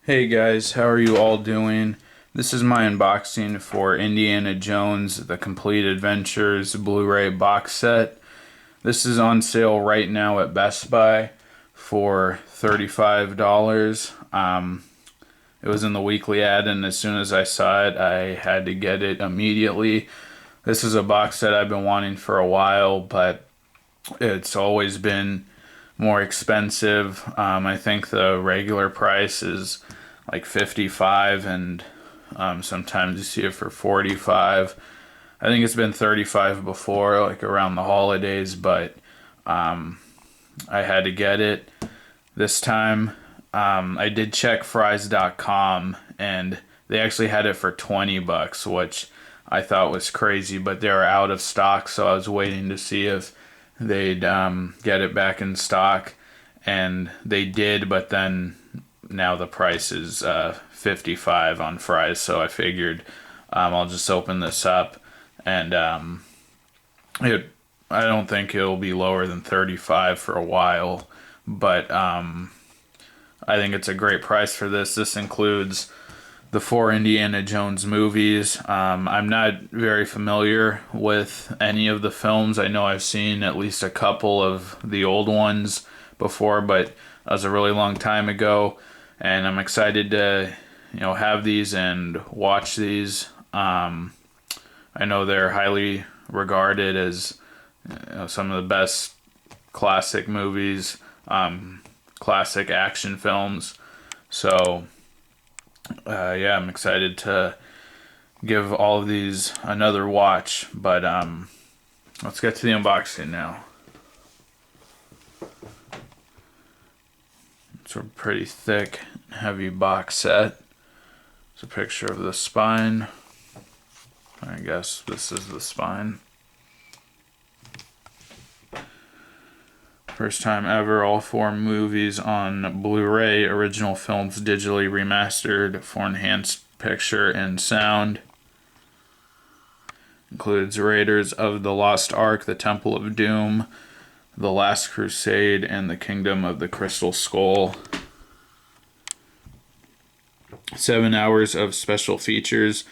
Hey guys, how are you all doing? This is my unboxing for Indiana Jones: The Complete Adventures Blu-Ray box set. This is on sale right now at Best Buy for $35. It was in the weekly ad, and as soon as I saw it, I had to get it immediately. This is a box set I've been wanting for a while, but it's always been more expensive. I think the regular price is like 55, and sometimes you see it for 45. I think it's been 35 before, like around the holidays, but I had to get it this time. I did check fries.com, and they actually had it for 20 bucks, which I thought was crazy, but they were out of stock, so I was waiting to see if they'd get it back in stock, and they did, but then now the price is 55 on fries, so I figured I'll just open this up, and I don't think it'll be lower than 35 for a while, but I think it's a great price for this. This includes the four Indiana Jones movies. I'm not very familiar with any of the films. I know I've seen at least a couple of the old ones before, but that was a really long time ago, and I'm excited to have these and watch these. I know they're highly regarded as some of the best classic movies, classic action films. So yeah, I'm excited to give all of these another watch, but let's get to the unboxing now. It's a pretty thick, heavy box set. It's a picture of the spine. I guess this is the spine. First time ever, all four movies on Blu-ray, original films digitally remastered for enhanced picture and sound. Includes Raiders of the Lost Ark, The Temple of Doom, The Last Crusade, and The Kingdom of the Crystal Skull. 7 hours of special features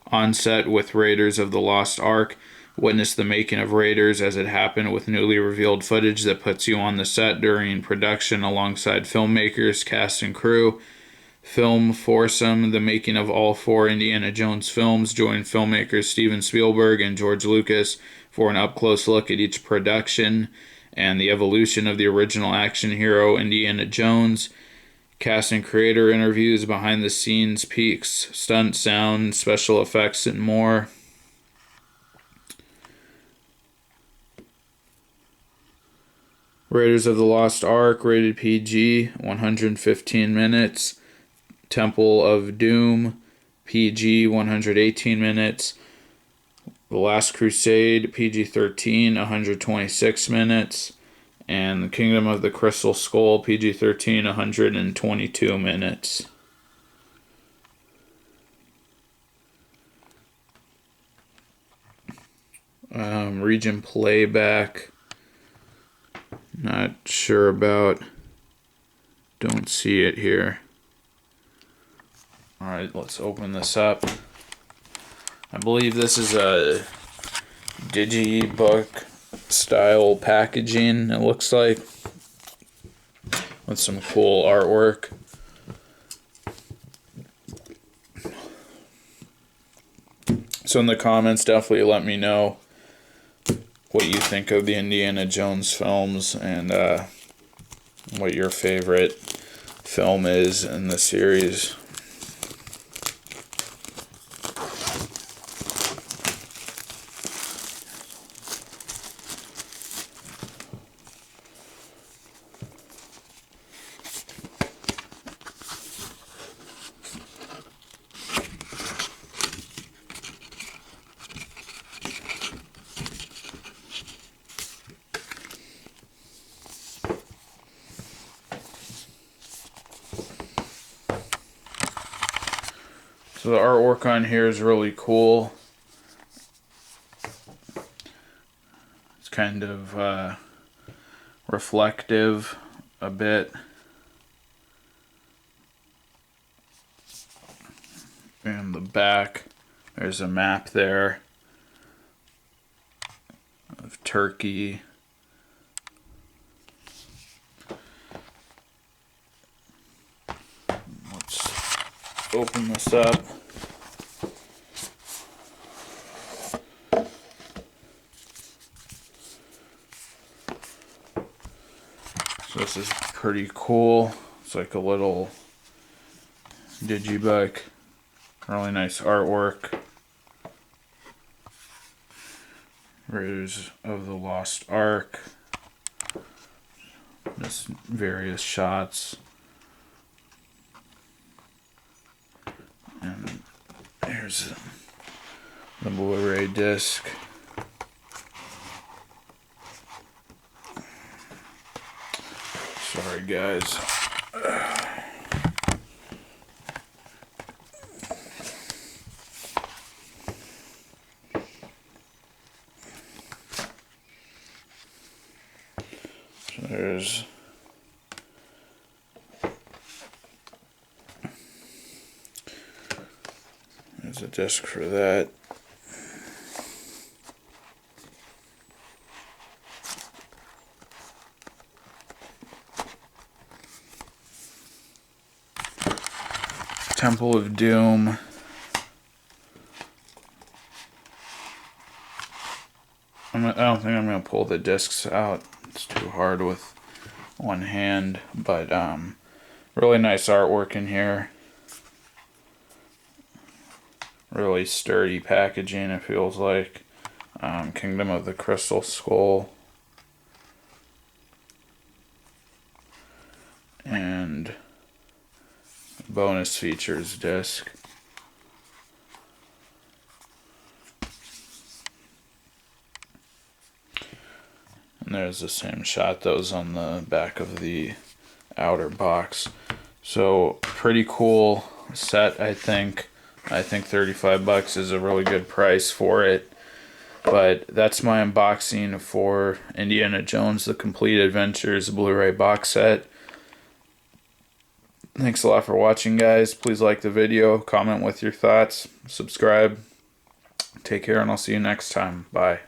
on set with Raiders of the Lost Ark. Witness the making of Raiders as it happened with newly revealed footage that puts you on the set during production alongside filmmakers, cast, and crew. Film Foursome, the making of all four Indiana Jones films. Join filmmakers Steven Spielberg and George Lucas for an up-close look at each production and the evolution of the original action hero Indiana Jones. Cast and creator interviews, behind-the-scenes peeks, stunt, sound, special effects, and more. Raiders of the Lost Ark, rated PG, 115 minutes. Temple of Doom, PG, 118 minutes. The Last Crusade, PG-13, 126 minutes. And The Kingdom of the Crystal Skull, PG-13, 122 minutes. Region playback. Not sure about. Don't see it here. Alright, let's open this up. I believe this is a digibook style packaging, it looks like, with some cool artwork. So in the comments, definitely let me know what you think of the Indiana Jones films and what your favorite film is in the series. So the artwork on here is really cool. It's kind of reflective a bit. And the back, there's a map there of Turkey. Let's open this up. So this is pretty cool. It's like a little digibook. Really nice artwork. Raiders of the Lost Ark. Just various shots. And here's the Blu-ray disc. Sorry guys. So there's a disc for that. Temple of Doom. I don't think I'm going to pull the discs out. It's too hard with one hand. But really nice artwork in here. Really sturdy packaging, it feels like. Kingdom of the Crystal Skull. And bonus features disc. And there's the same shot that was on the back of the outer box. So pretty cool set, I think. I think $35 is a really good price for it. But that's my unboxing for Indiana Jones: The Complete Adventures Blu-ray box set. Thanks a lot for watching, guys. Please like the video, comment with your thoughts, subscribe. Take care, and I'll see you next time. Bye.